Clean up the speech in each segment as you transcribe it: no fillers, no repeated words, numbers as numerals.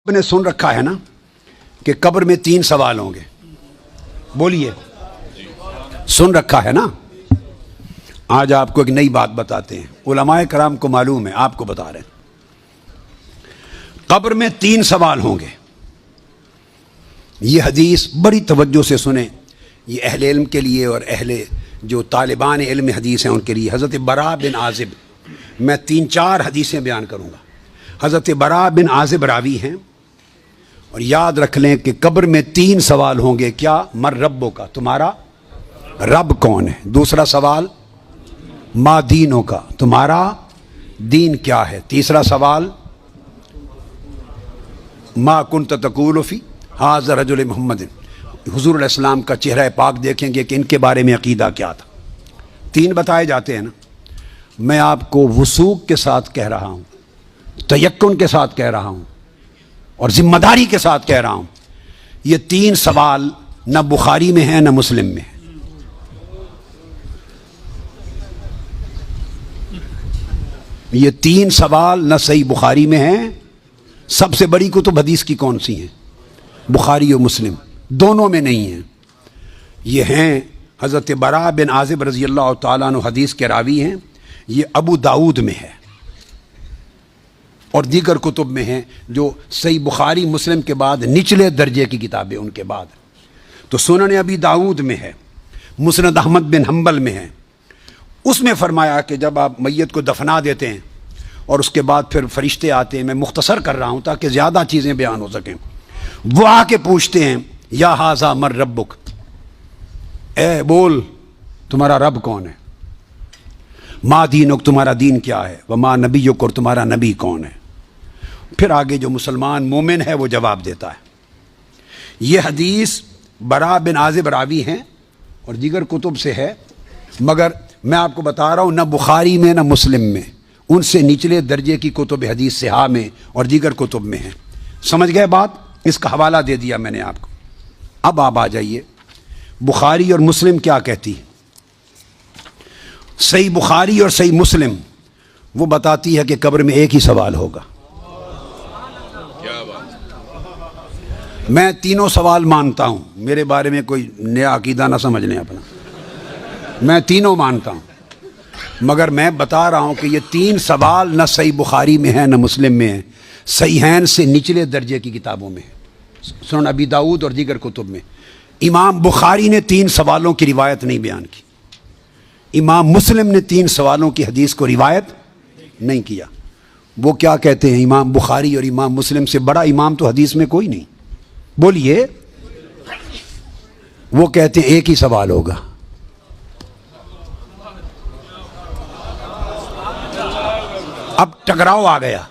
نے سن رکھا ہے نا کہ قبر میں 3 سوال ہوں گے. بولیے, سن رکھا ہے نا. آج آپ کو ایک نئی بات بتاتے ہیں. علماء کرام کو معلوم ہے, آپ کو بتا رہے ہیں. قبر میں 3 سوال ہوں گے. یہ حدیث بڑی توجہ سے سنیں. یہ اہل علم کے لیے اور اہل جو طالبان علم حدیث ہیں ان کے لیے. حضرت براء بن عازب, میں 3-4 حدیثیں بیان کروں گا. حضرت براء بن عازب راوی ہیں, اور یاد رکھ لیں کہ قبر میں 3 سوال ہوں گے. کیا؟ مر ربوں کا, تمہارا رب کون ہے. دوسرا سوال ما دینوں کا, تمہارا دین کیا ہے. تیسرا سوال ما کنت تقول فی ھذا رجل محمد, حضور علیہ السلام کا چہرہ پاک دیکھیں گے کہ ان کے بارے میں عقیدہ کیا تھا. 3 بتائے جاتے ہیں نا. میں آپ کو وثوق کے ساتھ کہہ رہا ہوں, تیقن کے ساتھ کہہ رہا ہوں, اور ذمہ داری کے ساتھ کہہ رہا ہوں, یہ 3 سوال نہ بخاری میں ہیں نہ مسلم میں ہیں. یہ 3 سوال نہ صحیح بخاری میں ہیں. سب سے بڑی کتب حدیث کی کون سی ہیں؟ بخاری و مسلم, دونوں میں نہیں ہیں. یہ ہیں حضرت براء بن عازب رضی اللہ تعالیٰ عنہ, حدیث کے راوی ہیں. یہ ابو داؤد میں ہے اور دیگر کتب میں ہیں جو صحیح بخاری مسلم کے بعد نچلے درجے کی کتابیں ان کے بعد. تو سنن ابی داؤد میں ہے, مسند احمد بن حنبل میں ہے. اس میں فرمایا کہ جب آپ میت کو دفنا دیتے ہیں اور اس کے بعد پھر فرشتے آتے ہیں, میں مختصر کر رہا ہوں تاکہ زیادہ چیزیں بیان ہو سکیں. وہ آ کے پوچھتے ہیں یا ھذا مر ربک, اے بول تمہارا رب کون ہے. ما دینک, تمہارا دین کیا ہے. وما نبیک, اور تمہارا نبی کون ہے. پھر آگے جو مسلمان مومن ہے وہ جواب دیتا ہے. یہ حدیث براء بن عازب راوی ہیں اور دیگر کتب سے ہے, مگر میں آپ کو بتا رہا ہوں نہ بخاری میں نہ مسلم میں, ان سے نچلے درجے کی کتب حدیث صحاح میں اور دیگر کتب میں ہیں. سمجھ گئے بات؟ اس کا حوالہ دے دیا میں نے آپ کو. اب آپ آ جائیے, بخاری اور مسلم کیا کہتی ہے. صحیح بخاری اور صحیح مسلم وہ بتاتی ہے کہ قبر میں ایک ہی سوال ہوگا. میں 3 سوال مانتا ہوں, میرے بارے میں کوئی نیا عقیدہ نہ سمجھ لیں اپنا. میں 3 مانتا ہوں, مگر میں بتا رہا ہوں کہ یہ 3 سوال نہ صحیح بخاری میں ہیں نہ مسلم میں ہیں. صحیحین سے نچلے درجے کی کتابوں میں ہیں, سنن ابی داؤد اور دیگر کتب میں. امام بخاری نے 3 سوالوں کی روایت نہیں بیان کی. امام مسلم نے 3 سوالوں کی حدیث کو روایت نہیں کیا. وہ کیا کہتے ہیں, امام بخاری اور امام مسلم سے بڑا امام تو حدیث میں کوئی نہیں. بولیے. وہ کہتے ہیں ایک ہی سوال ہوگا. اب ٹکراؤ آ گیا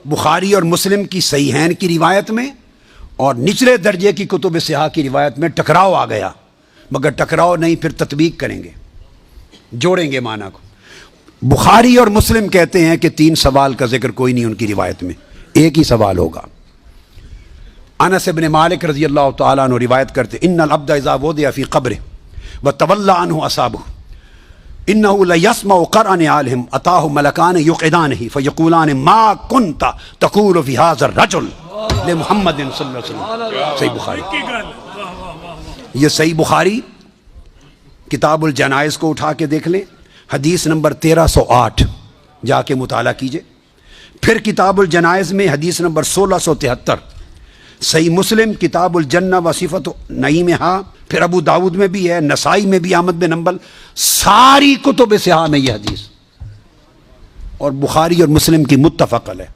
بخاری اور مسلم کی صحیحین کی روایت میں اور نچلے درجے کی کتب صحاح کی روایت میں. ٹکراؤ آ گیا, مگر ٹکراؤ نہیں, پھر تطبیق کریں گے, جوڑیں گے معنی کو. بخاری اور مسلم کہتے ہیں کہ 3 سوال کا ذکر کوئی نہیں ان کی روایت میں, ایک ہی سوال ہوگا. انس بن مالک رضی اللہ تعالیٰ عنہ روایت کرتے, ان العبد اذا وضع فی قبرہ وتولی عنہ اصحابہ انه لیسمع قرع نعالہم اتاہ ملکان یقعدانہ فیقولان ما کنت تقول فی ھذا الرجل لمحمد صلی اللہ علیہ وسلم. صحیح بخاری. یہ صحیح بخاری کتاب الجنائز کو اٹھا کے دیکھ لیں, حدیث نمبر 1308 جا کے مطالعہ کیجئے. پھر کتاب الجنائز میں حدیث نمبر 1673. صحیح مسلم کتاب الجنہ و صفت نعیمہا, پھر ابو داود میں بھی ہے, نسائی میں بھی, احمد بن حنبل, ساری کتب صحاح میں یہ حدیث, اور بخاری اور مسلم کی متفق علیہ.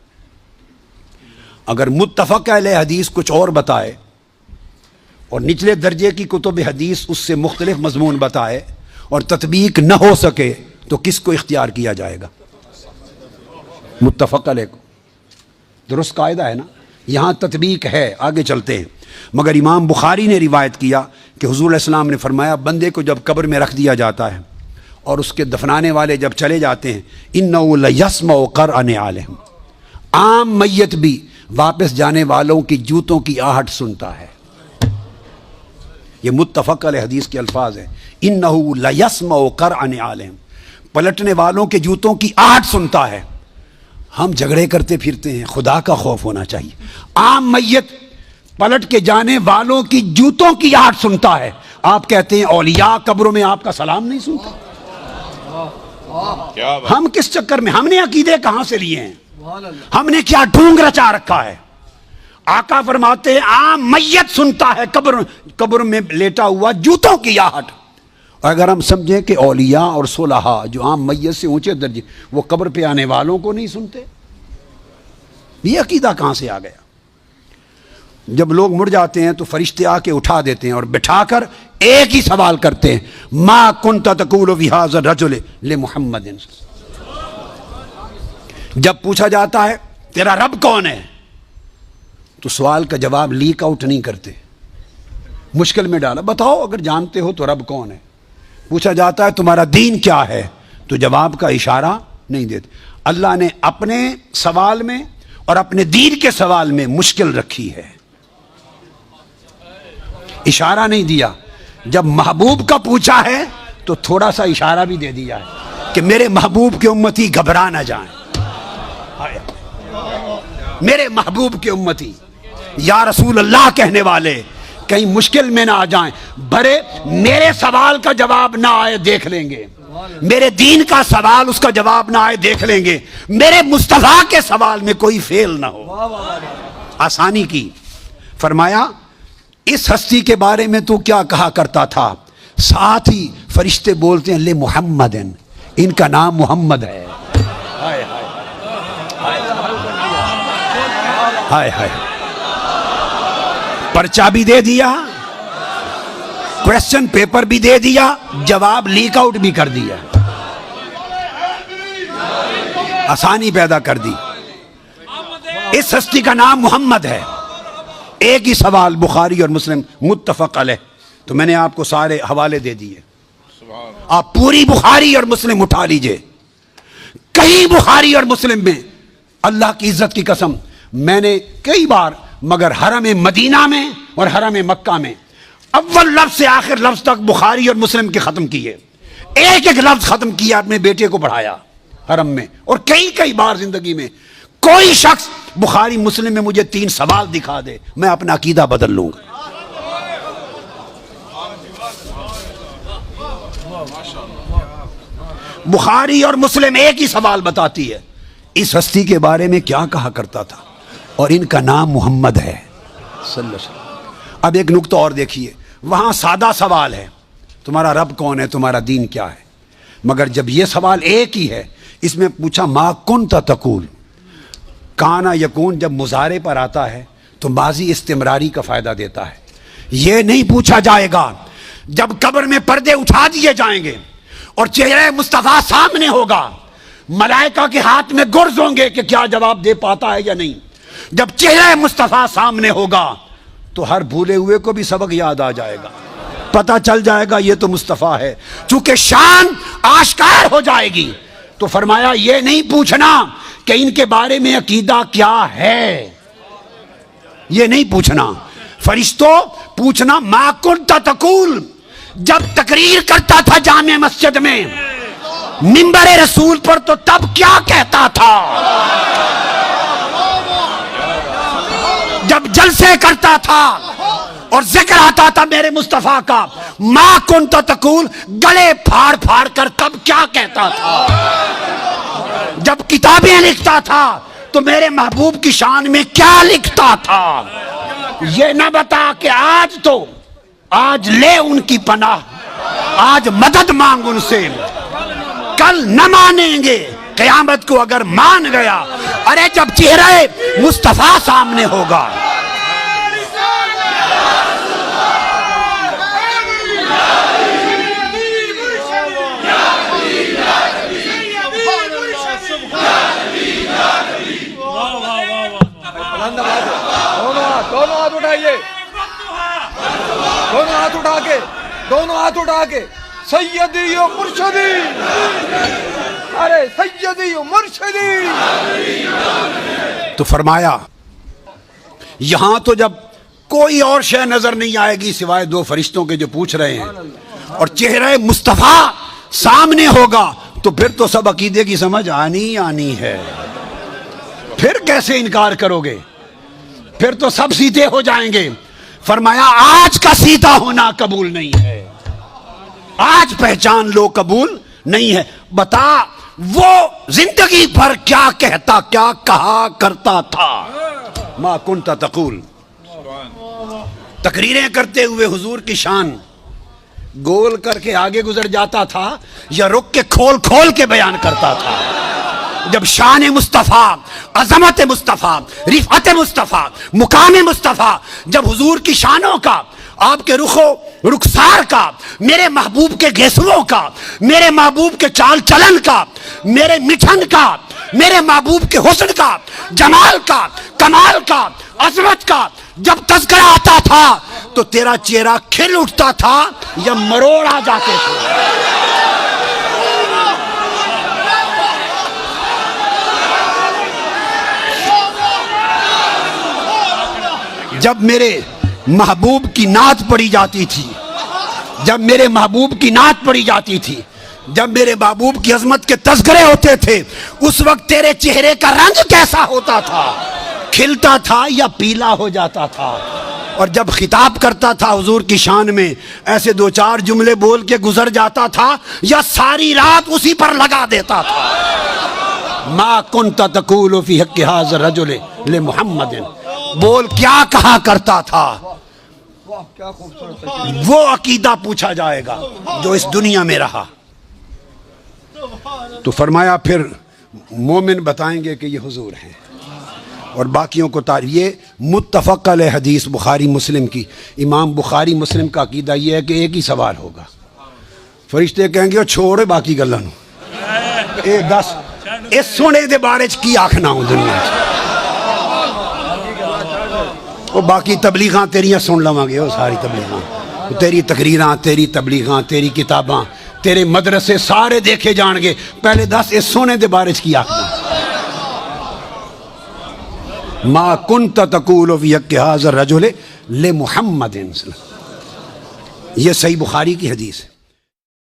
اگر متفق علیہ حدیث کچھ اور بتائے اور نچلے درجے کی کتب حدیث اس سے مختلف مضمون بتائے اور تطبیق نہ ہو سکے تو کس کو اختیار کیا جائے گا؟ متفق علیہ کو. درست قاعدہ ہے نا. یہاں تطبیق ہے, آگے چلتے ہیں. مگر امام بخاری نے روایت کیا کہ حضور علیہ السلام نے فرمایا, بندے کو جب قبر میں رکھ دیا جاتا ہے اور اس کے دفنانے والے جب چلے جاتے ہیں, انہ لیسمع قرع نعالہم, عام میت بھی واپس جانے والوں کی جوتوں کی آہٹ سنتا ہے. یہ متفق علیہ حدیث کے الفاظ ہیں, انہ لیسمع قرع نعالہم, پلٹنے والوں کے جوتوں کی آہٹ سنتا ہے. ہم جھگڑے کرتے پھرتے ہیں، خدا کا خوف ہونا چاہیے۔ عام میت پلٹ کے جانے والوں کی جوتوں کی آہٹ سنتا ہے، آپ کہتے ہیں اولیاء قبروں میں آپ کا سلام نہیں سنتے۔ ہم کس چکر میں، ہم نے عقیدے کہاں سے لیے ہیں، ہم نے کیا ڈھونگ رچا رکھا ہے؟ آقا فرماتے ہیں عام میت سنتا ہے قبر میں لیٹا ہوا جوتوں کی آہٹ۔ اور اگر ہم سمجھیں کہ اولیاء اور صلحاء جو عام میت سے اونچے درجے، وہ قبر پہ آنے والوں کو نہیں سنتے، یہ عقیدہ کہاں سے آ گیا؟ جب لوگ مر جاتے ہیں تو فرشتے آ کے اٹھا دیتے ہیں اور بٹھا کر ایک ہی سوال کرتے ہیں، ما کنت تقول فی ھذا الرجل لمحمد۔ جب پوچھا جاتا ہے تیرا رب کون ہے، تو سوال کا جواب لیک آؤٹ نہیں کرتے، مشکل میں ڈالا، بتاؤ اگر جانتے ہو تو رب کون ہے۔ پوچھا جاتا ہے تمہارا دین کیا ہے، تو جواب کا اشارہ نہیں دیتے۔ اللہ نے اپنے سوال میں اور اپنے دین کے سوال میں مشکل رکھی ہے، اشارہ نہیں دیا۔ جب محبوب کا پوچھا ہے تو تھوڑا سا اشارہ بھی دے دیا ہے کہ میرے محبوب کے امتی گھبرا نہ جائیں، میرے محبوب کے امتی یا رسول اللہ کہنے والے کہیں مشکل میں نہ آ جائیں، بھرے میرے سوال کا جواب نہ آئے دیکھ لیں گے، میرے دین کا سوال اس کا جواب نہ آئے دیکھ لیں گے، میرے مصطفیٰ کے سوال میں کوئی فیل نہ ہو۔ آسانی کی۔ فرمایا اس ہستی کے بارے میں تو کیا کہا کرتا تھا؟ ساتھ ہی فرشتے بولتے ہیں لے محمد، ان کا نام محمد ہے۔ ہائے ہائے، پرچہ بھی دے دیا، کویسچن پیپر بھی دے دیا، جواب لیک آؤٹ بھی کر دیا، آسانی پیدا کر دی۔ اس ہستی کا نام محمد ہے۔ ایک ہی سوال بخاری اور مسلم متفق علیہ، تو میں نے آپ کو سارے حوالے دے دیے، آپ پوری بخاری اور مسلم اٹھا لیجئے۔ کہیں بخاری اور مسلم میں اللہ کی عزت کی قسم میں نے کئی بار، مگر حرم مدینہ میں اور حرم مکہ میں اول لفظ سے آخر لفظ تک بخاری اور مسلم کے ختم کیے، ایک ایک لفظ ختم کیا، اپنے بیٹے کو پڑھایا حرم میں، اور کئی بار زندگی میں کوئی شخص بخاری مسلم میں مجھے 3 سوال دکھا دے، میں اپنا عقیدہ بدل لوں گا۔ بخاری اور مسلم ایک ہی سوال بتاتی ہے، اس ہستی کے بارے میں کیا کہا کرتا تھا، اور ان کا نام محمد ہے صلی اللہ علیہ وسلم۔ اب ایک نقطہ اور دیکھیے، وہاں سادہ سوال ہے تمہارا رب کون ہے، تمہارا دین کیا ہے، مگر جب یہ سوال ایک ہی ہے، اس میں پوچھا ما کنت تقول، کانا یکون جب مضارع پر آتا ہے تو ماضی استمراری کا فائدہ دیتا ہے۔ یہ نہیں پوچھا جائے گا جب قبر میں پردے اٹھا دیے جائیں گے اور چہرہ مصطفیٰ سامنے ہوگا، ملائکہ کے ہاتھ میں گرز ہوں گے کہ کیا جواب دے پاتا ہے یا نہیں۔ جب چہرہ مصطفیٰ سامنے ہوگا تو ہر بھولے ہوئے کو بھی سبق یاد آ جائے گا، پتہ چل جائے گا یہ تو مصطفیٰ ہے، چونکہ شان آشکار ہو جائے گی۔ تو فرمایا یہ نہیں پوچھنا کہ ان کے بارے میں عقیدہ کیا ہے، یہ نہیں پوچھنا۔ فرشتوں پوچھنا ما کنت تقول، جب تقریر کرتا تھا جامع مسجد میں منبر رسول پر تو تب کیا کہتا تھا، جب جلسے کرتا تھا اور ذکر آتا تھا میرے مصطفیٰ کا، ما کنت تقول، گلے پھاڑ پھاڑ کر تب کیا کہتا تھا، جب کتابیں لکھتا تھا تو میرے محبوب کی شان میں کیا لکھتا تھا۔ یہ نہ بتا کہ آج لے ان کی پناہ، آج مدد مانگ ان سے، کل نہ مانیں گے، قیامت کو اگر مان گیا، ارے جب چہرہ مصطفیٰ سامنے ہوگا۔ دونوں ہاتھ اٹھائیے، دونوں ہاتھ اٹھا کے سیدی و مرشدی، ارے سیدی و مرشدی۔ تو فرمایا یہاں تو جب کوئی اور شے نظر نہیں آئے گی سوائے 2 فرشتوں کے جو پوچھ رہے ہیں، اور چہرہ مصطفیٰ سامنے ہوگا تو پھر تو سب عقیدے کی سمجھ آنی ہے۔ پھر کیسے انکار کرو گے؟ پھر تو سب سیدھے ہو جائیں گے۔ فرمایا آج کا سیدھا ہونا قبول نہیں ہے، آج پہچان لو قبول نہیں ہے۔ بتا وہ زندگی بھر کیا کہتا، کیا کہا کرتا تھا؟ ما کنت تقول، تقریریں کرتے ہوئے حضور کی شان گول کر کے آگے گزر جاتا تھا یا رک کے کھول کھول کے بیان کرتا تھا؟ جب شان مصطفیٰ، عظمت مصطفیٰ، رفعت مصطفیٰ، مقام مصطفیٰ، جب حضور کی شانوں کا، آپ کے رخسار کا، میرے محبوب کے گیسوؤں کا، میرے محبوب کے چال چلن کا، میرے مٹھن کا، میرے محبوب کے حسن کا، جمال کا، کمال کا، عظمت کا جب تذکرہ آتا تھا تو تیرا چہرہ کھل اٹھتا تھا یا مروڑ آ جاتے تھے؟ جب میرے محبوب کی نعت پڑھی جاتی تھی، جب میرے محبوب کی نعت پڑھی جاتی تھی، جب میرے محبوب کی عظمت کے تذکرے ہوتے تھے، اس وقت تیرے چہرے کا رنگ کیسا ہوتا تھا؟ کھلتا تھا یا پیلا ہو جاتا تھا؟ اور جب خطاب کرتا تھا حضور کی شان میں، ایسے دو چار جملے بول کے گزر جاتا تھا یا ساری رات اسی پر لگا دیتا تھا؟ ما کنت تقول فی حق ھذا الرجل لمحمد، بول کیا کہا کرتا تھا؟ واہ کیا خوبصورت تقریر۔ وہ عقیدہ پوچھا جائے گا جو اس دنیا میں رہا۔ تو فرمایا پھر مومن بتائیں گے کہ یہ حضور ہیں، اور باقیوں کو یہ متفق علیہ حدیث بخاری مسلم کی، امام بخاری مسلم کا عقیدہ یہ ہے کہ ایک ہی سوال ہوگا، فرشتے کہیں گے چھوڑے باقی گلاں نوں، اے دس اس سونے دے بارے چ کی آکھنا ہوں دنیا چ، وہ باقی تبلیغاں تیریاں سن لواں گے، وہ ساری تبلیغاں، تیری تقریراں، تیری تبلیغاں، تیری کتاباں، تیرے مدرسے سارے دیکھے جان گے، پہلے دس اس سونے دے بارے چ کی آکھنا؟ ما کنت تقول فی حق ھذا الرجل لمحمد، یہ صحیح بخاری کی حدیث ہے۔